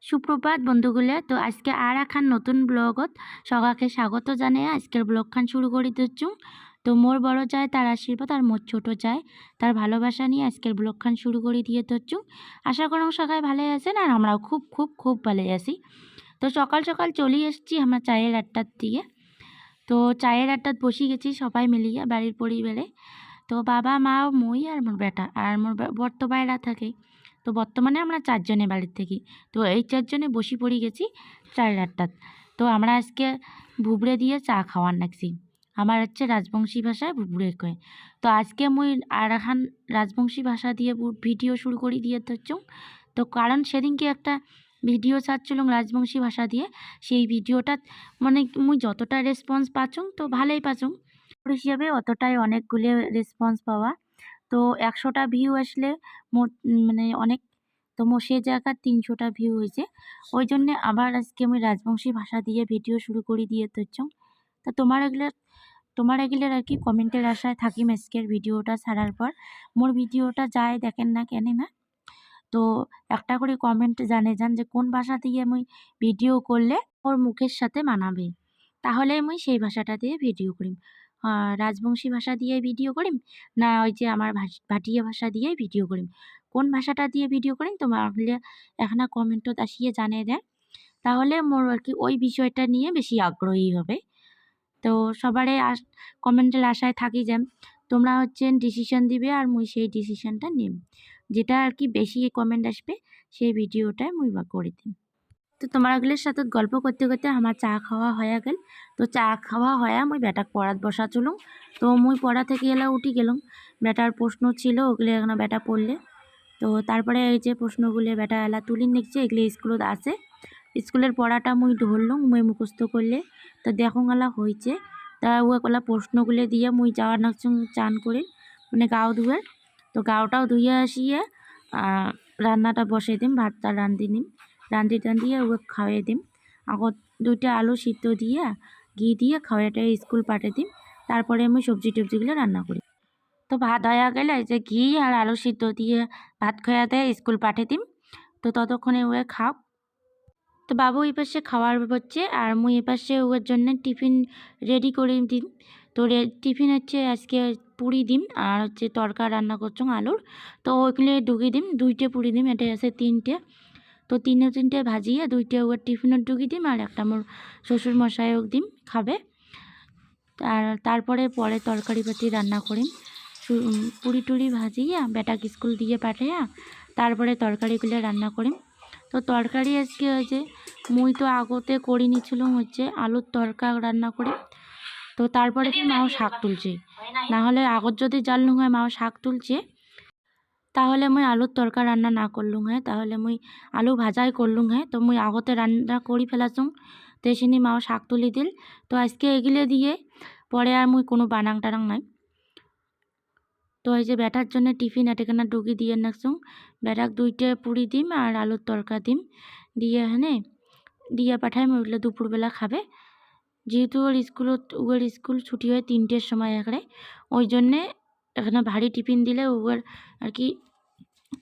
সুপ্রভাত বন্ধুগুলা। তো আজকে আর এখন নতুন ব্লগত সবাইকে স্বাগত জানিয়ে আজকের ব্লগখান শুরু করে দিচ্ছু। তো মোর বড় যায় তার আশীর্বাদ আর মোর ছোট যায় তার ভালোবাসা নিয়ে আজকের ব্লগখান শুরু করে দিয়ে দিচ্ছু। আশা করুন সবাই ভালো আছেন আর আমরাও খুব খুব খুব ভালো আছি। তো সকাল সকাল চলে এসেছি আমরা চায়ের আড্ডার দিয়ে। তো চায়ের আড্ডাত বসে গেছি সবাই মিলিয়ে বাড়ির পরিবারে। তো বাবা মা মই আর মোর বেটা আর মোর বর্ত বাইরা থাকে। তো বর্তমানে আমরা চারজনে বাড়ির থেকে। তো এই চারজনে বসে পড়ে গেছি চায়ের আড্ডাত। তো আমরা আজকে ভুবড়ে দিয়ে চা খাওয়ার নাকছি। আমার হচ্ছে রাজবংশী ভাষায় ভুবড়ে কয়। তো আজকে মুই আর এখন রাজবংশী ভাষা দিয়ে ভিডিও শুরু করে দিয়ে ধরছুম। তো কারণ সেদিনকে একটা ভিডিও ছাড়ছিলাম রাজবংশী ভাষা দিয়ে, সেই ভিডিওটা মানে মুই যতটা রেসপন্স পাচ্ছুম তো ভালোই পাচ্ছুম হিসেবে অতটাই অনেকগুলো রেসপন্স পাওয়া। তো ১০০টা ভিউ আসলে মোট মানে অনেক। তো সে জায়গার ৩০০টা ভিউ হয়েছে। ওই জন্যে আবার আজকে আমি রাজবংশী ভাষা দিয়ে ভিডিও শুরু করে দিয়ে ধরছুম। তা তোমার এগুলোর আর কি কমেন্টের আশায় থাকিম আজকের ভিডিওটা ছাড়ার পর। মোর ভিডিওটা যায় দেখেন না কেন না, তো একটা করে কমেন্ট জানে যান যে কোন ভাষা দিয়ে আমি ভিডিও করলে ওর মুখের সাথে মানাবে, তাহলে আমি সেই ভাষাটা দিয়ে ভিডিও করিম। রাজবংশী ভাষা দিয়ে ভিডিও করিম না ওই যে আমার ভাটিয়া ভাষা দিয়ে ভিডিও করিম, কোন ভাষাটা দিয়ে ভিডিও করিম তোমার এখানে কমেন্টত আসিয়ে জানিয়ে দেন, তাহলে মোর আর কি ওই বিষয়টা নিয়ে বেশি আগ্রহী হবে। তো সবারই কমেন্টের আশায় থাকি যে তোমরা হচ্ছেন ডিসিশন দিবে আর মুই সেই ডিসিশনটা নিম, যেটা আর কি বেশি কমেন্ট আসবে সেই ভিডিওটাই মুই করে দিম। তো তোমারগুলোর সাথে গল্প করতে করতে আমার চা খাওয়া হয়ে গেল। তো চা খাওয়া হয়ে মুই বেটাক পড়াত বসা চলুম। তো মুই পড়া থেকে এলা উঠি গেলাম, বেটার প্রশ্ন ছিল ওগুলো এখন বেটা পড়লে। তো তারপরে এই যে প্রশ্নগুলো বেটা এলা তুলি নিচ্ছে এগুলো স্কুলত আছে, স্কুলের পড়াটা মুই ধরলুম মুই মুখস্থ করলে। তো দেখো গেলা হয়েছে, তা ওগুলা প্রশ্নগুলো দিয়ে মুই যাওয়ার নাকছুম চান করে মানে গাও ধুয়ে। তো গাওটাও ধুয়ে আসিয়ে রান্নাটা বসাই দিম, ভাতটা রান্ধি নিম, রান্ধিয়ে ওকে খাওয়াই দিম। আগত 2টা আলু সিদ্ধ দিয়ে ঘি দিয়ে খাওয়াইটা স্কুল পাঠিয়ে দিম। তারপরে আমি সবজি টবজিগুলো রান্না করি। তো ভাত হয়ে গেলে এই যে ঘি আর আলু সিদ্ধ দিয়ে ভাত খাওয়া দেয় স্কুল পাঠিয়ে দিম। তো ততক্ষণে ওয়ে খাও। তো বাবু এই পাশে খাওয়ার হচ্ছে আর মুই এই পাশে ওর জন্য টিফিন রেডি করে দিন। তো টিফিন হচ্ছে আজকে পুরি দিম আর হচ্ছে তরকা রান্না করছং আলুর। তো ওইগুলো ঢুকিয়ে দিম, 2টে পুরি দিম, এটা আছে 3টে। তো 3টে ভাজিয়ে 2টে ওর টিফিনত ঢুকিয়ে দিম আর একটা মোর শ্বশুর মশাইও দিম খাবে। আর তারপরে তরকারি পাতি রান্না করিম, পুরি টুরি ভাজিয়া বেটাক স্কুল দিয়ে পাঠাইয়া তারপরে তরকারিগুলো রান্না করিম। তো তরকারি আজকে ওই যে মুই তো আগতে করি নিছিলাম হচ্ছে আলুর তরকা রান্না করি। তো তারপরে কি মাও শাক তুলছে, না হলে আগত যদি জানলুম হয় মাও শাক তুলছে তাহলে মুই আলুর তরকা রান্না না করলুম হয়, তাহলে মুই আলু ভাজাই করলুম হয়। তো মুই আগতে রান্না করি ফেলাছুম, তো এসিনি মাও শাক তুলি দিল। তো আজকে এগুলো দিয়ে পরে আর মুই কোনো বানাং টানাং নাই। তো এই যে বেটার জন্য টিফিন এটাখানা ঢুকি দিয়ে নাকছুম, বেটাক 2টে পুরি দিম আর আলুর তরকা দিম দিয়ে দিয়ে পাঠাই ওগুলো দুপুরবেলা খাবে। যেহেতু ওর স্কুল ছুটি হয় 3টের সময় এখানে, ওই জন্যে এখানে ভারী টিফিন দিলে ওর আর কি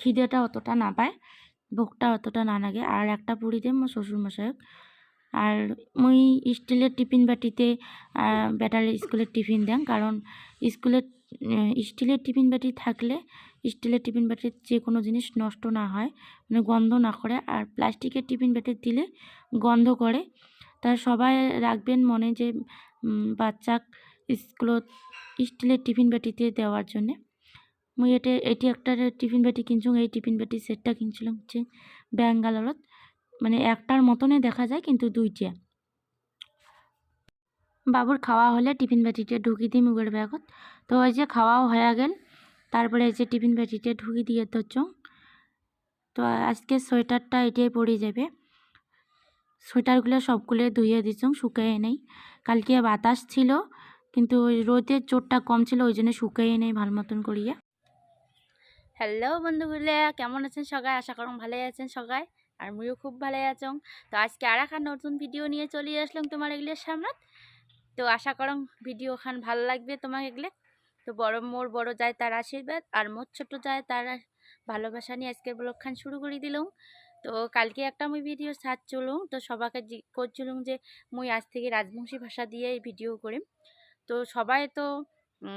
খিদেটা অতটা না পায়, ভোগটা অতটা না লাগে। আর একটা পুরি দিম মোর শ্বশুরমশাইক। আর মুই স্টিলের টিফিন বাটিতে বেটার স্কুলের টিফিন দেন, কারণ স্টিলের টিফিন বাটি থাকলে স্টিলের টিফিন বাটির যে কোনো জিনিস নষ্ট না হয়, মানে গন্ধ না করে। আর প্লাস্টিকের টিফিন বাটি দিলে গন্ধ করে। তাই সবাই রাখবেন মনে যে বাচ্চাক স্কুলত স্টিলের টিফিন বাটিতে দেওয়ার জন্যে। মুই এটি একটা টিফিন বাটি কিনছুম, এই টিফিন বাটি সেটটা কিনছিলাম হচ্ছে ব্যাঙ্গালোরত, মানে একটার মতনে দেখা যায় কিন্তু 2টে। বাবুর খাওয়া হলে টিফিন বাটিতে ঢুকি দিই মুগের ব্যাগত। তো ওই যে খাওয়াও হয়ে গেল, তারপরে এই যে টিফিন বাটিতে ঢুকি দিয়ে ধরছ। তো আজকে সোয়েটারটা এটাই পরে যাবে, সোয়েটারগুলো সবগুলো ধুয়ে দিচ্ছুম, শুকাই নেই। কালকে বাতাস ছিল কিন্তু ওই রোদের জোরটা কম ছিল ওই জন্য শুকাই নেই ভালো মতন করিয়া। হ্যালো বন্ধুগুলা, কেমন আছেন সবাই? আশা করুন ভালোই আছেন সবাই, আর মুইও খুব ভালো আছং। তো আজকে আর একটা নতুন ভিডিও নিয়ে চলে আসলাম তোমার এগুলোর সামনে। তো আশা করুন ভিডিও খান ভালো লাগবে তোমার এগুলো। তো মোর বড় যায় তার আশীর্বাদ আর মোর ছোট যায় তার ভালোবাসা নিয়ে আজকের ব্লগ খান শুরু করে দিলাম। তো কালকে একটা মুই ভিডিও ছাড়ছিলুম, তো সবাকে করছিলুম যে মুই আজ থেকে রাজবংশী ভাষা দিয়ে ভিডিও করিম। তো সবাই তো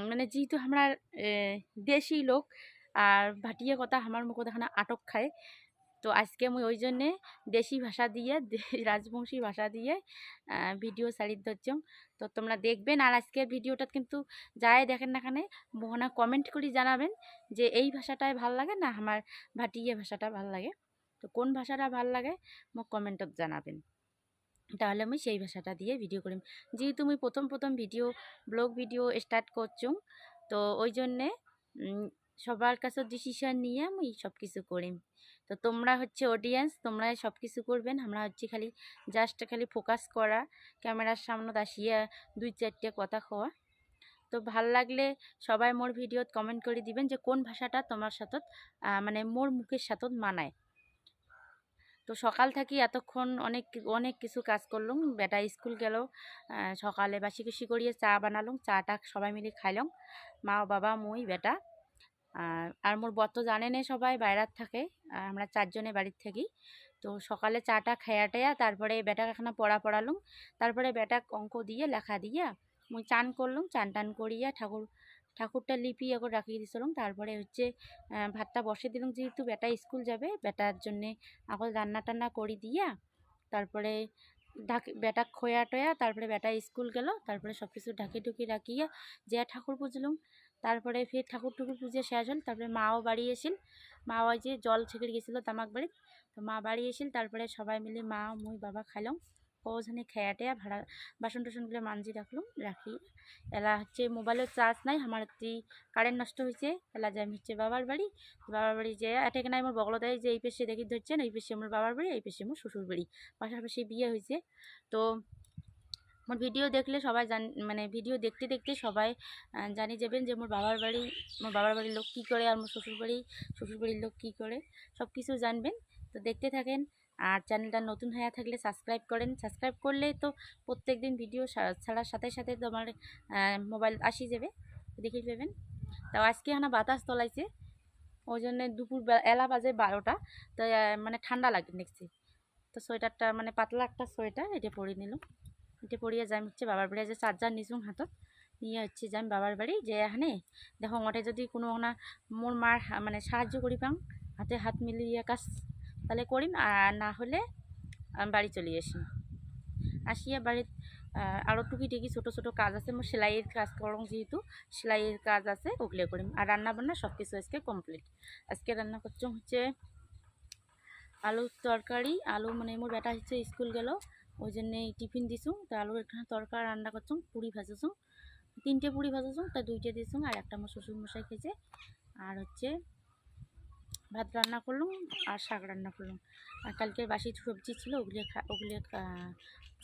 মানে যেহেতু আমরা দেশি লোক আর ভাটিয়া কথা আমার মুখ দেখানা আটক খায়, তো আজকে মুই ওই জন্যে দেশি ভাষা দিয়ে রাজবংশী ভাষা দিয়ে ভিডিও ছাড়ি ধরছম। তো তোমরা দেখবেন, আর আজকের ভিডিওটা কিন্তু যাই দেখেন না খানে মোহনা কমেন্ট করে জানাবেন যে এই ভাষাটাই ভাল লাগে না আমার ভাটিয়া ভাষাটা ভাল লাগে। তো কোন ভাষাটা ভাল লাগে মোক কমেন্টত জানাবেন, তাহলে আমি সেই ভাষাটা দিয়ে ভিডিও করিম। যেহেতু আমি প্রথম ব্লগ ভিডিও স্টার্ট করছুম, তো ওই জন্যে সবার কাছে ডিসিশন নিয়ে আমি সব কিছু করিম। তো তোমরা হচ্ছে অডিয়েন্স, তোমরা সব কিছু করবেন, আমরা হচ্ছে খালি ফোকাস করা, ক্যামেরার সামনে আসিয়া 2-4টে কথা কওয়া। তো ভাল লাগলে সবাই মোর ভিডিওত কমেন্ট করে দিবেন যে কোন ভাষাটা তোমার সাথত মানে মোর মুখের সাথত মানায়। তো সকাল থাকি এতক্ষণ অনেক কিছু কাজ করলুম। বেটা স্কুল গেল, সকালে বাসি কুসি করিয়ে চা বানালুম, চাটা সবাই মিলে খাইলাম, মা বাবা মুই বেটা। আর মোর বর তো জানেনে সবাই বাইরাত থাকে, আমরা 4 জনে বাড়ির থাকি। তো সকালে চাটা খেয়া টেয়া তারপরে বেটাকে এখানে পড়ালুম, তারপরে বেটা অঙ্ক দিয়ে লেখা দিয়া মুই চান করলুম, চান টান করিয়া ঠাকুরটা লিপি এখন রাখিয়ে দিছিলাম। তারপরে হচ্ছে ভাতটা বসে দিলাম, যেহেতু বেটা স্কুল যাবে, বেটার জন্যে এখন রান্না টান্না করি দিয়া তারপরে বেটা খোয়া টোয়া, তারপরে বেটা স্কুল গেল, তারপরে সব কিছু ঢাকি ঢুকি রাখিয়া যে ঠাকুর পুজলুম। তারপরে ফির ঠাকুর পুজো শেষ হল, তারপরে মাও বাড়ি এসিল, মা ওই যে জল ছেঁকে গেছিলো তামাক বাড়ি, তো মা বাড়ি এসিল। তারপরে সবাই মিলে মা মুই বাবা খাইলাম, ওখানে খেয়া টেয়া ভাড়া বাসন টাসনগুলো মানজি রাখি। এলা হচ্ছে মোবাইলের চার্জ নাই, আমার কারেন্ট নষ্ট হয়েছে, এলা যাই হচ্ছে বাবার বাড়ি যে এটাকে নাই আমার বগল দেয় যে এই পেশে দেখি ধরছেন, এই পেশে আমার বাবার বাড়ি, এই পেশে আমার শ্বশুর বাড়ি, পাশাপাশি বিয়ে হয়েছে। তো মোর ভিডিও দেখলে সবাই মানে ভিডিও দেখতে দেখতে সবাই জানি যাবেন যে মোর বাবার বাড়ির লোক কী করে, আর মোর শ্বশুর বাড়ির লোক কী করে, সব কিছু জানবেন। তো দেখতে থাকেন, আর চ্যানেলটা নতুন হয়ে থাকলে সাবস্ক্রাইব করেন। সাবস্ক্রাইব করলে তো প্রত্যেক দিন ভিডিও ছাড়ার সাথে সাথে তোমার মোবাইল আসি যাবে, দেখে পাবেন। তাও আজকে হানা বাতাস তলাইছে, ওই জন্য দুপুর এলা বাজে 12টা, তো মানে ঠান্ডা লাগে দেখছি। তো সোয়েটারটা মানে পাতলা একটা সোয়েটার এটা পরে নিলাম, এটা পরিয়ে যাই হচ্ছে বাবার বাড়ি, যে চার্জার নিচুম হাতত নিয়ে হচ্ছে যাই বাবার বাড়ি। যে এখানে দেখো ওঠে যদি কোনো না মোর মার মানে সাহায্য করি পাং, হাতে হাত মিলিয়ে কাজ তাহলে করিম, আর না হলে বাড়ি চলে আসিয়া বাড়ির আরও টুকি ছোটো ছোটো কাজ আছে, মোর সেলাইয়ের কাজ করং, যেহেতু সেলাইয়ের কাজ আছে ওগুলো করিম। আর রান্না বান্না সব কিছু আজকে কমপ্লিট। আজকে রান্না করছো হচ্ছে আলুর তরকারি, আলু মানে মোর বেটা হচ্ছে স্কুল গেল, ওই জন্যে টিফিন দিছুম। তো আলুর এখানে তরকারি রান্না করছুম, পুরি ভাজেছুম, 3টে পুরি ভাজেছুম, তা 2টে দিয়েছুম, আর একটা আমার শ্বশুরমশাই খেয়েছে। আর হচ্ছে ভাত রান্না করলাম আর শাক রান্না করলাম, আর কালকের বাসি সবজি ছিল ওগুলো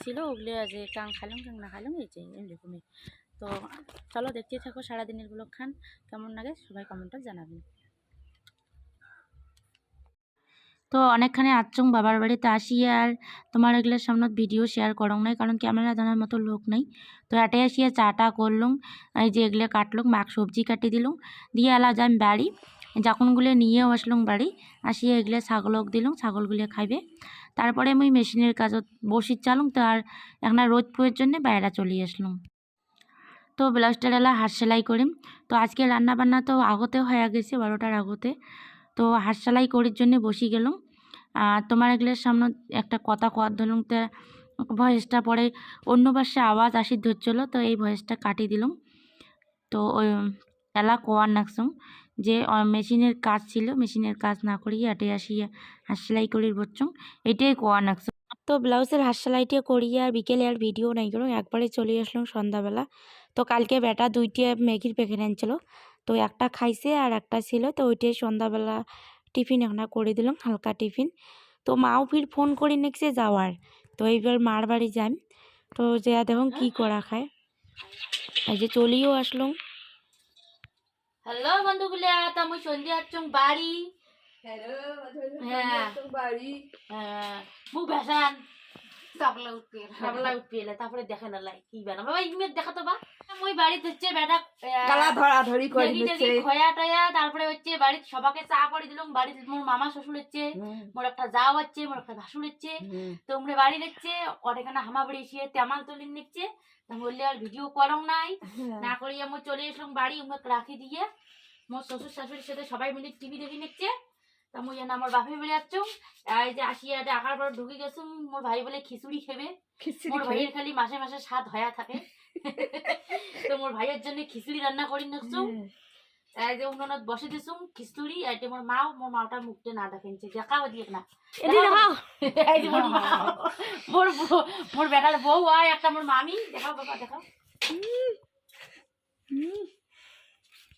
ছিল, ওগুলো যে কাং খাইলাম কাং না খাইলাম এই যে এরকমই। তো চলো দেখতে থাকো সারাদিনের ব্লগ খান, কেমন লাগে সবাই কমেন্টে জানাবেন। তো অনেকখানি আচ্ছং বাবার বাড়িতে আসি, আর তোমার এগুলোর সামনে ভিডিও শেয়ার করং নাই, কারণ ক্যামেরা জানার মতো লোক নেই। তো এটাই আসিয়া চাটা করলুম, এই যে এগুলো কাটলুম, মাক সবজি কাটি দিলুম, দিয়ে এলা যাই বাড়ি, যখনগুলো নিয়েও আসলুম বাড়ি, আসিয়া এগুলো ছাগলক দিলুম, ছাগলগুলো খাইবে। তারপরে আমি মেশিনের কাজত বসি চালুম, তো আর এখন রোদ পোয়ের জন্য বাইরে চলে আসলাম। তো ব্লাউজটার এলা হাত সেলাই করিম। তো আজকে রান্না বান্না তো আগতে হয়ে গেছে, 12টার আগতে। তো হাত সেলাই করার জন্য বসি গেলাম। আর তোমার এগুলোর সামনে একটা কথা কোয়ার ধরুন, তো ভয়েসটা পরে অন্য পাশে আওয়াজ আসি ধরছিল, তো এই ভয়েসটা কাটি দিলাম। তো ওই এলা কোয়ার নাকছুম যে মেশিনের কাজ ছিল, মেশিনের কাজ না করিয়ে এটে আসিয়া হাত সেলাই করির বসছুম, এটাই কোয়ার নাকছুম। তো ব্লাউজের হাত সেলাইটা করিয়ে আর বিকেলে আর ভিডিও নাই গেল, একবারে চলে আসলাম সন্ধ্যাবেলা। তো কালকে বেটা 2টে ম্যাগির প্যাকেট আনছিল, তো একটা খাইছে আর একটা ছিল, তো ওইটাই সন্ধ্যাবেলা টিফিন এখন করে দিলাম, হালকা টিফিন। তো মাও ফির ফোন করে নেকছে যাওয়ার, তো এইবার মার বাড়ি যাই। তো যে দেখুন কি করা খায়, এই যে চলিও আসলাম। হ্যালো বন্ধুগুলা, তো আমি সন্ধ্যা আসছুম বাড়ি। হ্যালো বাড়ি, হ্যাঁ মুখ ভেসান তাবলা উঠে এলে তারপরে দেখে না লাই কি বানা বাবা ইমেজ দেখা তো বা ওই বাড়িতে হচ্ছে বেটা গালা ধরা ধরি করে দিচ্ছে খয়া টয়া তারপরে হচ্ছে বাড়িতে সবাকে চা করে দিলাম বাড়িতে মোর মামা শ্বশুর হচ্ছে মোর একটা যাও হচ্ছে মোর একটা ভাসুর হচ্ছে তোমরা বাড়ি দেখছে অনেকখানে হামাবাড়ি এসে তেমাল তুলিন নিচ্ছে বললে আর ভিডিও করং নাই না করিয়া মোর চলে এসলাম বাড়ি উমে রাখি দিয়ে মোর শ্বশুর শাশুড়ির সাথে সবাই মিলে টিভি দেখি নিচ্ছে তা মুই জানা আমার বাপে বেড়ে যাচ্ছ এই যে আসিয়া আকার পর ঢুকে গেছুম মোর ভাই বলে খিচুড়ি খেবে মোর ভাইয়ের খালি মাসে মাসে স্বাদ হয়া থাকে তো মোর ভাইয়ের জন্য খিচুড়ি রান্না করি নাকছুম এই যে উনুনত বসে দিছুম খিচুড়ি এইটা মোর মাও মোর মাওটা মুখতে না দেখেনছে দেখাও দিয়ে না এই যে মোর মা মোর বেটার বউ আর একটা মোর মামি দেখাও বাবা দেখাও